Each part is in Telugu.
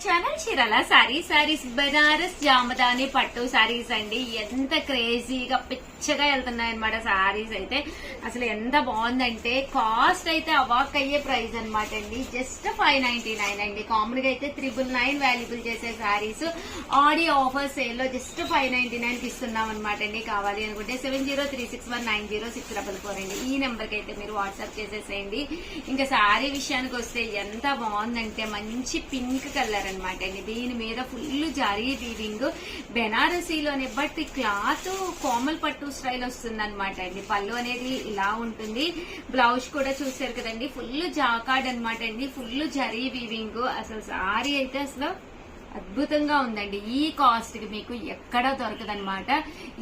ఛానల్ చీరాల సారీస్ బనారస్ జామదాని పట్టు సారీస్ అండి. ఎంత క్రేజీగా పిచ్చగా వెళ్తున్నాయి అనమాట సారీస్ అయితే. అసలు ఎంత బాగుందంటే కాస్ట్ అయితే అవాక్ అయ్యే ప్రైస్ అనమాట అండి. జస్ట్ 599 అండి. కామన్ గా అయితే 999 వాల్యుబుల్ చేసే సారీస్ ఆడి ఆఫర్ సేల్ లో జస్ట్ 599 కి ఇస్తున్నాం అనమాట అండి. కావాలి అనుకుంటే 7036190644 అండి. ఈ నెంబర్ కి అయితే మీరు వాట్సాప్ చేసేసేయండి. ఇంకా సారీ విషయానికి వస్తే ఎంత బాగుందంటే మంచి పింక్ కలర్ అనమాట అండి. దీని మీద ఫుల్ జరీ వీవింగ్ బెనారసీలోనే, బట్ క్లాత్ కోమల్ పట్టు స్టైల్ వస్తుంది అనమాట అండి. పళ్ళు అనేది ఇలా ఉంటుంది. బ్లౌజ్ కూడా చూసారు కదండి, ఫుల్ జాకార్డ్ అనమాట అండి. Full zari weaving. అసలు సారీ అయితే అసలు అద్భుతంగా ఉందండి. ఈ కాస్ట్ కి మీకు ఎక్కడా దొరకదనమాట.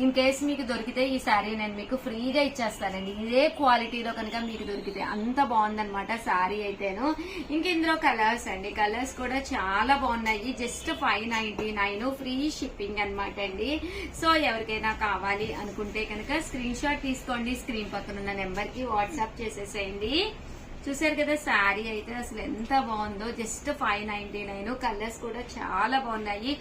ఇన్ కేసు మీకు దొరికితే ఈ శారీ నేను మీకు ఫ్రీగా ఇచ్చేస్తానండి. ఇదే క్వాలిటీలో కనుక మీకు దొరికితే. అంత బాగుందనమాట శారీ అయితేను. ఇంక ఇందులో కలర్స్ అండి, కలర్స్ కూడా చాలా బాగున్నాయి. జస్ట్ 599 ఫ్రీ షిప్పింగ్ అనమాట అండి. సో ఎవరికైనా కావాలి అనుకుంటే కనుక స్క్రీన్ షాట్ తీసుకోండి, స్క్రీన్ పక్కన ఉన్న నెంబర్ కి వాట్సాప్ చేసేసేయండి. చూసారు కదా శారీ అయితే అసలు ఎంత బాగుందో. జస్ట్ 599. కలర్స్ కూడా చాలా బాగున్నాయి.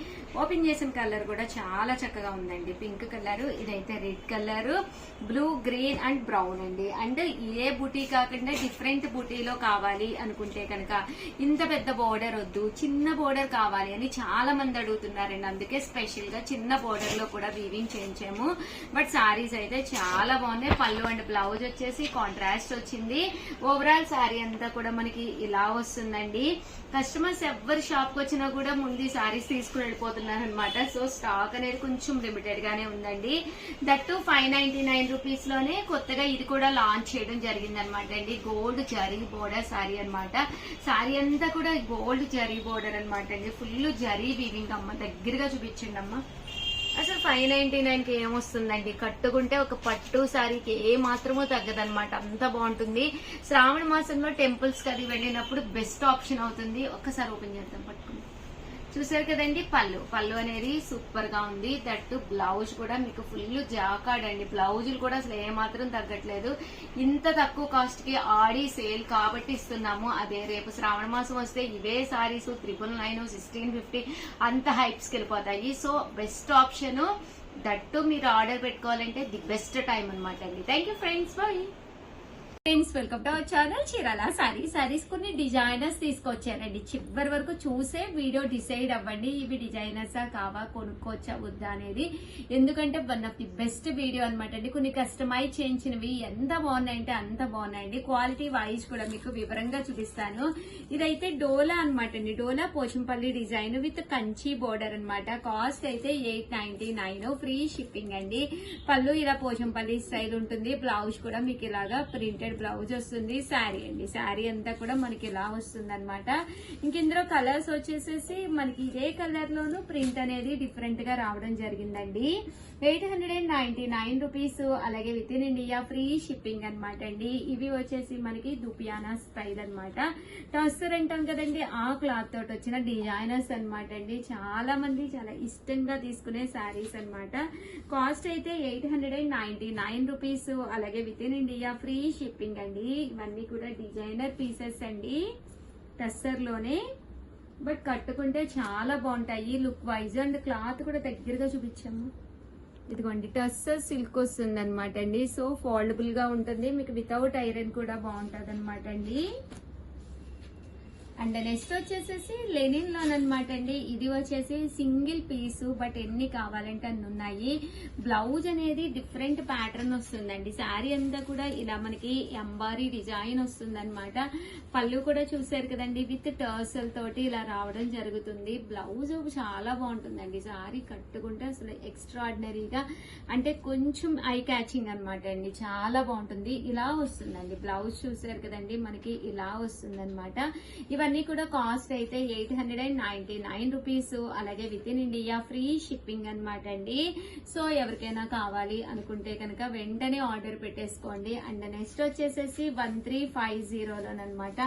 ఓపెన్ చేసిన కలర్ కూడా చాలా చక్కగా ఉందండి. పింక్ కలర్, ఇదైతే red colour, blue, green and brown అండి. అండ్ ఏ బుటీ కాకుండా డిఫరెంట్ బుటీలో కావాలి అనుకుంటే కనుక ఇంత పెద్ద బోర్డర్ వద్దు, చిన్న బోర్డర్ కావాలి అని చాలా మంది అడుగుతున్నారండి. అందుకే స్పెషల్ గా చిన్న బోర్డర్ లో కూడా వీవింగ్ చేయించాము. బట్ సారీస్ అయితే చాలా బాగున్నాయి. పళ్ళు అండ్ బ్లౌజ్ వచ్చేసి కాంట్రాస్ట్ వచ్చింది. ఓవరాల్ సారీ అంతా కూడా మనకి ఇలా వస్తుందండి. కస్టమర్స్ ఎవరి షాప్ కి వచ్చినా కూడా ముందు ఈ సారీస్ తీసుకుని వెళ్ళిపోతున్నారు అనమాట. సో స్టాక్ అనేది కొంచెం లిమిటెడ్ గానే ఉందండి. దట్టు 599 రూపీస్ లోనే కొత్తగా ఇది కూడా లాంచ్ చేయడం జరిగింది అనమాట అండి. గోల్డ్ జరీ బోర్డర్ సారీ అనమాట. సారీ అంతా కూడా గోల్డ్ జరీ బోర్డర్ అనమాట అండి. Full zari weaving. అమ్మ దగ్గరగా చూపించండి అమ్మ. అసలు 599 కి ఏమొస్తుందండి, కట్టుకుంటే ఒక పట్టు సారీకి ఏ మాత్రమూ తగ్గదనమాట. అంత బాగుంటుంది. శ్రావణ మాసంలో టెంపుల్స్ కి అది వెళ్ళినప్పుడు బెస్ట్ ఆప్షన్ అవుతుంది. ఒక్కసారి ఓపెన్ చేద్దాం, పట్టుకుని చూసారు కదండి. పళ్ళు అనేది సూపర్ గా ఉంది. దట్టు బ్లౌజ్ కూడా మీకు ఫుల్ జాకార్డ్ అండి. బ్లౌజులు కూడా అసలు ఏమాత్రం తగ్గట్లేదు. ఇంత తక్కువ కాస్ట్ కి ఆడి సేల్ కాబట్టి ఇస్తున్నాము. అదే రేపు శ్రావణ మాసం వస్తే ఇవే సారీస్ 999, 1650 అంత హైప్స్ కి వెళ్ళిపోతాయి. So best option. దట్టు మీరు ఆర్డర్ పెట్టుకోవాలంటే ది బెస్ట్ టైం అనమాట అండి. Thank you friends, bye friends. Welcome to our channel Chirala sarees కొన్ని డిజైనర్స్ తీసుకొచ్చారండి. చివరి వరకు చూసే వీడియో డిసైడ్ అవ్వండి. ఇవి డిజైనర్సా కావా, కొనుక్కోవచ్చా వద్దా అనేది. ఎందుకంటే one of the best video అనమాట అండి. కొన్ని కస్టమైజ్ చేయించినవి ఎంత బాగున్నాయంటే అంత బాగున్నాయండి. క్వాలిటీ వైజ్ కూడా మీకు వివరంగా చూపిస్తాను. ఇదైతే డోలా అనమాట అండి. Dola Pochampally design with Kanchi border అనమాట. కాస్ట్ అయితే 899 ఫ్రీ షిప్పింగ్ అండి. పళ్ళు ఇలా పోచంపల్లి స్టైల్ ఉంటుంది. బ్లౌజ్ కూడా మీకు ఇలాగా ప్రింటెడ్ బ్లౌజ్ వస్తుంది. శారీ అండి. శారీ అంతా కూడా మనకి ఇలా వస్తుంది అనమాట. ఇంక ఇందులో కలర్స్ వచ్చేసేసి మనకి ఇదే కలర్ లోను ప్రింట్ అనేది డిఫరెంట్ గా రావడం జరిగిందండి. 899 రూపీస్. అలాగే with in India free shipping అనమాట అండి. ఇవి వచ్చేసి మనకి దుపియానా స్టైల్ అనమాట. టస్సర్ అంటాం కదండి, ఆ క్లాత్ తోటి వచ్చిన డిజైనర్స్ అనమాట అండి. చాలా మంది చాలా ఇష్టంగా తీసుకునే శారీస్ అనమాట. కాస్ట్ అయితే 899 రూపీస్. అలాగే with in India free shipping అండి. ఇవన్నీ కూడా డిజైనర్ పీసెస్ అండి, టస్సర్ లోనే. బట్ కట్టుకుంటే చాలా బాగుంటాయి లుక్ వైజ్. అండ్ క్లాత్ కూడా దగ్గరగా చూపించాము. ఇదిగోండి టస్సర్ సిల్క్ వస్తుంది అనమాట అండి. సో ఫోల్డబుల్ గా ఉంటుంది. మీకు వితౌట్ ఐరన్ కూడా బాగుంటది అనమాట అండి. అండ్ నెక్స్ట్ వచ్చేసేసి లెనిన్ లోన్ అనమాట అండి. ఇది వచ్చేసి సింగిల్ పీస్, బట్ ఎన్ని కావాలంటే అన్ని ఉన్నాయి. బ్లౌజ్ అనేది డిఫరెంట్ ప్యాటర్న్ వస్తుందండి. శారీ అంతా కూడా ఇలా మనకి ఎంబారీ డిజైన్ వస్తుంది అనమాట. పళ్ళు కూడా చూసారు కదండి, విత్ టర్సల్ తోటి ఇలా రావడం జరుగుతుంది. బ్లౌజ్ చాలా బాగుంటుందండి. శారీ కట్టుకుంటే అసలు ఎక్స్ట్రాడినరీగా, అంటే కొంచెం ఐ క్యాచింగ్ అనమాట అండి. చాలా బాగుంటుంది. ఇలా వస్తుందండి బ్లౌజ్. చూసారు కదండి, మనకి ఇలా వస్తుంది అనమాట. ఇవన్నీ కూడా కాస్ట్ అయితే 899 రూపీస్. అలాగే with in India free shipping అనమాట అండి. సో ఎవరికైనా కావాలి అనుకుంటే కనుక వెంటనే ఆర్డర్ పెట్టేసుకోండి. అండ్ నెక్స్ట్ వచ్చేసేసి 1350లోనమాట,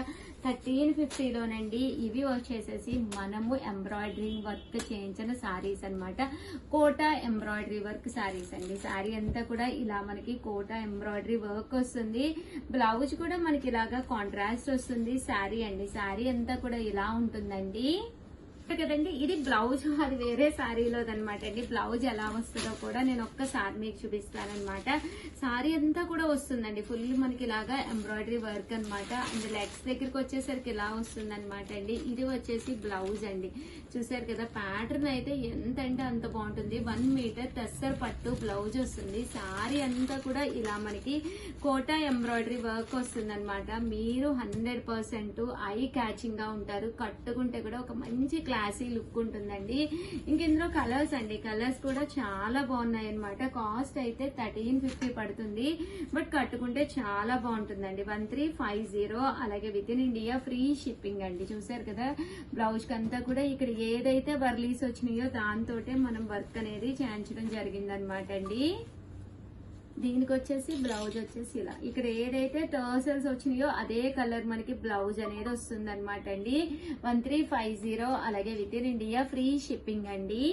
1350లోనండి. ఇవి వచ్చేసేసి మనము ఎంబ్రాయిడరీ వర్క్ చేయించిన సారీస్ అనమాట. కోటా ఎంబ్రాయిడరీ వర్క్ సారీస్ అండి. సారీ అంతా కూడా ఇలా మనకి కోటా ఎంబ్రాయిడరీ వర్క్ వస్తుంది. బ్లౌజ్ కూడా మనకి ఇలాగా కాంట్రాస్ట్ వస్తుంది. సారీ అండి. సారీ అంతా కూడా ఇలా ఉంటుందండి. కదండి. ఇది బ్లౌజ్, అది వేరే శారీలోదనమాట అండి. బ్లౌజ్ ఎలా వస్తుందో కూడా నేను ఒక్కసారి మీకు చూపిస్తానమాట. శారీ అంతా కూడా వస్తుందండి ఫుల్ మనకి ఇలాగా ఎంబ్రాయిడరీ వర్క్ అనమాట. అండ్ లెగ్స్ దగ్గరికి వచ్చేసరికి ఇలా వస్తుంది అనమాట అండి. ఇది వచ్చేసి బ్లౌజ్ అండి. చూసారు కదా, ప్యాటర్న్ అయితే ఎంత అంటే అంత బాగుంటుంది. 1 మీటర్ టస్సర్ పట్టు బ్లౌజ్ వస్తుంది. శారీ అంతా కూడా ఇలా మనకి కోటా ఎంబ్రాయిడరీ వర్క్ వస్తుంది అనమాట. మీరు 100% ఐ క్యాచింగ్ గా ఉంటారు. కట్టుకుంటే కూడా ఒక మంచి క్లాసీ లుక్ ఉంటుందండి. ఇంక ఇందులో కలర్స్ అండి, కలర్స్ కూడా చాలా బాగున్నాయి అనమాట. కాస్ట్ అయితే 1350 పడుతుంది, బట్ కట్టుకుంటే చాలా బాగుంటుందండి. 1350. అలాగే with in India free shipping అండి. చూసారు కదా, బ్లౌజ్ కంతా కూడా ఇక్కడ ఏదైతే వర్లీస్ వచ్చినాయో దాంతోటే మనం వర్క్ అనేది చేయించడం జరిగిందనమాట అండి. దీనికి వచ్చేసి బ్లౌజ్ వచ్చేసి ఇలా ఇక్కడ ఏదైతే టర్సల్స్ వచ్చినాయో అదే కలర్ మనకి బ్లౌజ్ అనేది వస్తుంది అనమాట అండి. 1350. అలాగే with in India free shipping అండి.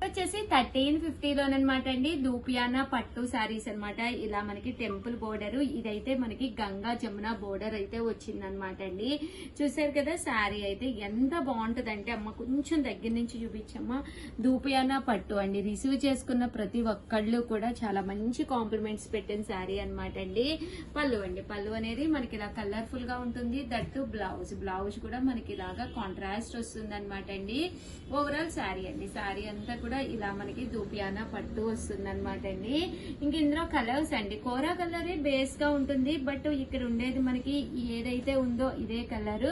వచ్చేసి 1350లోనమాట అండి. దూపియానా పట్టు శారీస్ అనమాట. ఇలా మనకి టెంపుల్ బోర్డర్, ఇదైతే మనకి గంగా జమున బోర్డర్ అయితే వచ్చిందనమాట అండి. చూసారు కదా, శారీ అయితే ఎంత బాగుంటది అంటే, అమ్మ కొంచెం దగ్గర నుంచి చూపించమ్మా. దూపియానా పట్టు అండి. రిసీవ్ చేసుకున్న ప్రతి ఒక్కళ్ళు కూడా చాలా మంచి కాంప్లిమెంట్స్ పెట్టిన శారీ అనమాట అండి. పళ్ళు అండి, పళ్ళు అనేది మనకి ఇలా కలర్ఫుల్ గా ఉంటుంది. దట్టు బ్లౌజ్, బ్లౌజ్ కూడా మనకి ఇలాగా కాంట్రాస్ట్ వస్తుంది అనమాట అండి. ఓవరాల్ శారీ అండి, శారీ అంతా కూడా ఇలా మనకి దూపియానా పట్టు వస్తుంది అనమాట అండి. ఇంక ఇందులో కలర్స్ అండి, కోరా కలరే బేస్ గా ఉంటుంది, బట్ ఇక్కడ ఉండేది మనకి ఏదైతే ఉందో ఇదే కలర్.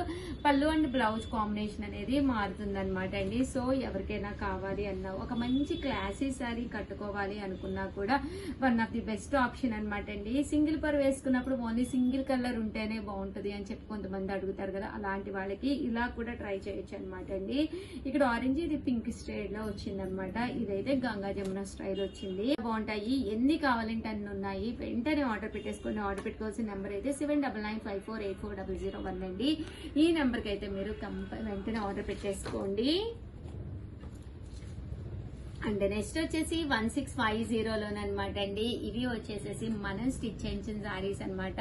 పళ్ళు అండ్ బ్లౌజ్ కాంబినేషన్ అనేది మారుతుంది అనమాట అండి. సో ఎవరికైనా కావాలి అన్నా, ఒక మంచి క్లాసీ శారీ కట్టుకోవాలి అనుకున్నా కూడా one of the best option అనమాట అండి. సింగిల్ పర్ వేసుకున్నప్పుడు ఓన్లీ సింగిల్ కలర్ ఉంటేనే బాగుంటుంది అని చెప్పి కొంతమంది అడుగుతారు కదా, అలాంటి వాళ్ళకి ఇలా కూడా ట్రై చేయొచ్చు అనమాట అండి. ఇక్కడ ఆరెంజ్, ఇది పింక్ స్టైల్ లో వచ్చింది అనమాట. ఇదైతే గంగా జమున స్టైల్ వచ్చింది. బాగుంటాయి, ఎన్ని కావాలంటే అన్ని ఉన్నాయి. వెంటనే ఆర్డర్ పెట్టేసుకోండి. ఆర్డర్ పెట్టుకోవాల్సిన నెంబర్ అయితే 7995484001 అండి. ఈ నెంబర్ కి అయితే మీరు వెంటనే ఆర్డర్ పెట్టేసుకోండి. అండ్ నెక్స్ట్ వచ్చేసి 1650లోనమాట అండి. ఇవి వచ్చేసేసి మనం స్టిచ్ చేయించిన శారీస్ అనమాట.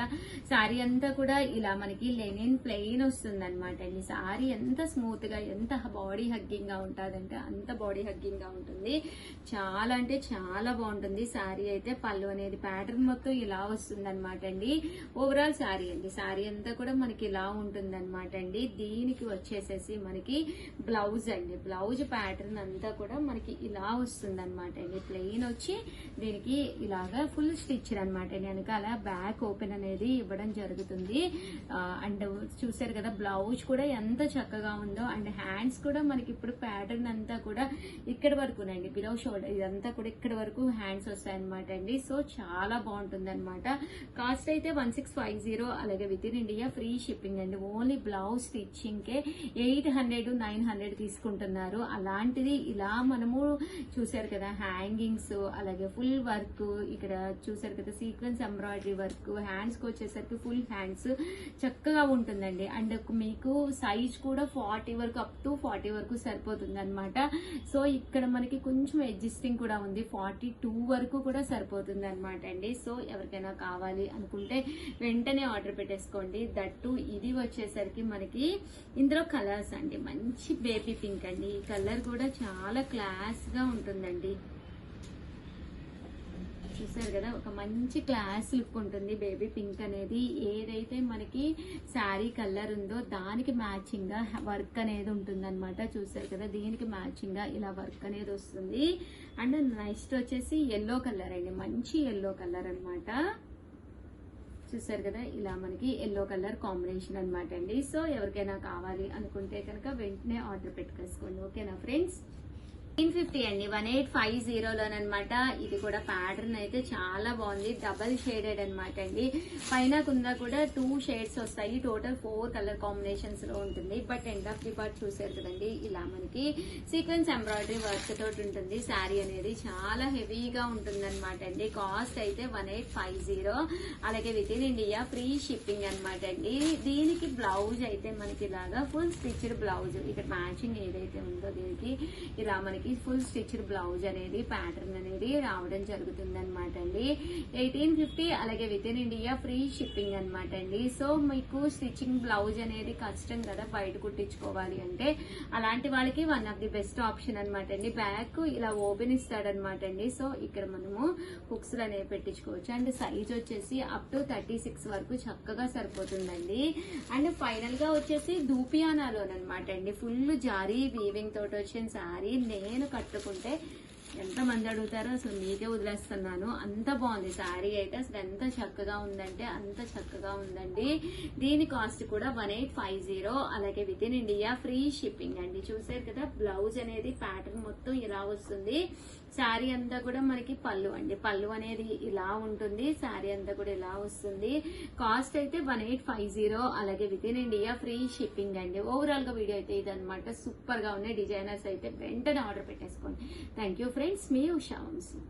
శారీ అంతా కూడా ఇలా మనకి లెనిన్ ప్లెయిన్ వస్తుంది అనమాట అండి. శారీ ఎంత స్మూత్ గా, ఎంత బాడీ హగ్గింగ్ గా ఉంటుందంటే అంత బాడీ హగ్గింగ్ గా ఉంటుంది. చాలా అంటే చాలా బాగుంటుంది శారీ అయితే. పళ్ళు అనేది ప్యాటర్న్ మొత్తం ఇలా వస్తుంది అనమాట అండి. ఓవరాల్ శారీ అండి, శారీ అంతా కూడా మనకి ఇలా ఉంటుంది అనమాట అండి. దీనికి వచ్చేసేసి మనకి బ్లౌజ్ అండి, బ్లౌజ్ ప్యాటర్న్ అంతా కూడా మనకి ఇలా వస్తుంది అనమాట అండి. ప్లెయిన్ వచ్చి దీనికి ఇలాగా ఫుల్ స్టిచ్ అనమాట అండి. వెనకాల బ్యాక్ ఓపెన్ అనేది ఇవ్వడం జరుగుతుంది. అండ్ చూసారు కదా, బ్లౌజ్ కూడా ఎంత చక్కగా ఉందో. అండ్ హ్యాండ్స్ కూడా మనకి ఇప్పుడు ప్యాటర్న్ అంతా కూడా ఇక్కడ వరకునండి, బిలో షోల్డర్ ఇదంతా కూడా ఇక్కడ వరకు హ్యాండ్స్ వస్తాయి అనమాట అండి. సో చాలా బాగుంటుంది అనమాట. కాస్ట్ అయితే 1650. అలాగే with in India free shipping అండి. ఓన్లీ బ్లౌజ్ స్టిచ్చింగ్ కే 800 900 తీసుకుంటున్నారు. అలాంటిది ఇలా మనము చూసారు కదా, హ్యాంగింగ్స్, అలాగే ఫుల్ వర్క్, ఇక్కడ చూసారు కదా సీక్వెన్స్ ఎంబ్రాయిడరీ వర్క్, హ్యాండ్స్ కి వచ్చేసరికి ఫుల్ హ్యాండ్స్ చక్కగా ఉంటుందండి. అండ్ మీకు సైజ్ కూడా 40 వరకు, అప్ టు 40 వరకు సరిపోతుంది అనమాట. సో ఇక్కడ మనకి కొంచెం అడ్జస్టింగ్ కూడా ఉంది, 42 వరకు కూడా సరిపోతుంది అనమాట అండి. సో ఎవరికైనా కావాలి అనుకుంటే వెంటనే ఆర్డర్ పెట్టేసుకోండి. దట్టు ఇది వచ్చేసరికి మనకి ఇందులో కలర్స్ అండి, మంచి బేబీ పింక్ అండి. ఈ కలర్ కూడా చాలా క్లాస్ గా ఉంటుందండి. చూసారు కదా, ఒక మంచి క్లాస్ లుక్ ఉంటుంది. బేబీ పింక్ అనేది ఏదైతే మనకి శారీ కలర్ ఉందో దానికి మ్యాచింగ్ గా వర్క్ అనేది ఉంటుంది అనమాట. చూసారు కదా, దీనికి మ్యాచింగ్ గా ఇలా వర్క్ అనేది వస్తుంది. అండ్ నెక్స్ట్ వచ్చేసి ఎల్లో కలర్ అండి, మంచి ఎల్లో కలర్ అనమాట. చూసారు కదా, ఇలా మనకి ఎల్లో కలర్ కాంబినేషన్ అనమాట అండి. సో ఎవరికైనా కావాలి అనుకుంటే కనుక వెంటనే ఆర్డర్ పెట్టుకోండి. ఓకేనా ఫ్రెండ్స్. 1850 అండి, 1850లోనమాట. ఇది కూడా ప్యాటర్న్ అయితే చాలా బాగుంది, డబల్ షేడెడ్ అనమాట అండి. పైన కింద కూడా 2 షేడ్స్ వస్తాయి. టోటల్ 4 కలర్ కాంబినేషన్స్ లో ఉంటుంది. But end of the part చూసారు కదండి, ఇలా మనకి సీక్వెన్స్ ఎంబ్రాయిడరీ వర్క్ తోటి ఉంటుంది. శారీ అనేది చాలా హెవీగా ఉంటుంది అనమాట అండి. కాస్ట్ అయితే 1850. అలాగే with in India free shipping అనమాట అండి. దీనికి బ్లౌజ్ అయితే మనకి ఇలాగా ఫుల్ స్టిచ్డ్ బ్లౌజ్, ఇక్కడ మ్యాచింగ్ ఏదైతే ఉందో దీనికి ఇలా మనకి మనకి ఫుల్ స్టిచ్డ్ బ్లౌజ్ అనేది ప్యాటర్న్ అనేది రావడం జరుగుతుంది అనమాట అండి. 1850 అలాగే with in India free shipping అనమాట అండి. సో మీకు స్టిచ్చింగ్ బ్లౌజ్ అనేది కష్టం కదా బయట కుట్టించుకోవాలి అంటే, అలాంటి వాళ్ళకి one of the best option అనమాట అండి. బ్యాక్ ఇలా ఓపెన్ ఇస్తాడనమాట అండి. సో ఇక్కడ మనము హుక్స్ అనేవి పెట్టించుకోవచ్చు. అండ్ సైజ్ వచ్చేసి అప్ టు 36 వరకు చక్కగా సరిపోతుందండి. అండ్ ఫైనల్ గా వచ్చేసి దూపియానాలోనమాట అండి. ఫుల్ జారీ వీవింగ్ తోటి వచ్చిన శారీ నేను కట్టుకుంటే ఎంత మంది అడుగుతారో అసలు మీకే వదిలేస్తున్నాను. అంత బాగుంది శారీ అయితే, అసలు ఎంత చక్కగా ఉందంటే అంత చక్కగా ఉందండి. దీని కాస్ట్ కూడా 1850 అలాగే with in India free shipping అండి. చూసారు కదా బ్లౌజ్ అనేది ప్యాటర్న్ మొత్తం ఇలా వస్తుంది. శారీ అంతా కూడా మనకి పళ్ళు అండి. పళ్ళు అనేది ఇలా ఉంటుంది, శారీ అంతా కూడా ఇలా వస్తుంది. కాస్ట్ అయితే 1850 అలాగే with in India free shipping అండి. ఓవరాల్ గా వీడియో అయితే ఇదనమాట. సూపర్ గా ఉన్నాయి డిజైనర్స్ అయితే వెంటనే ఆర్డర్ పెట్టేసుకోండి. థ్యాంక్ యూ ఫ్రెండ్స్, మీ ఉషా వంశీ.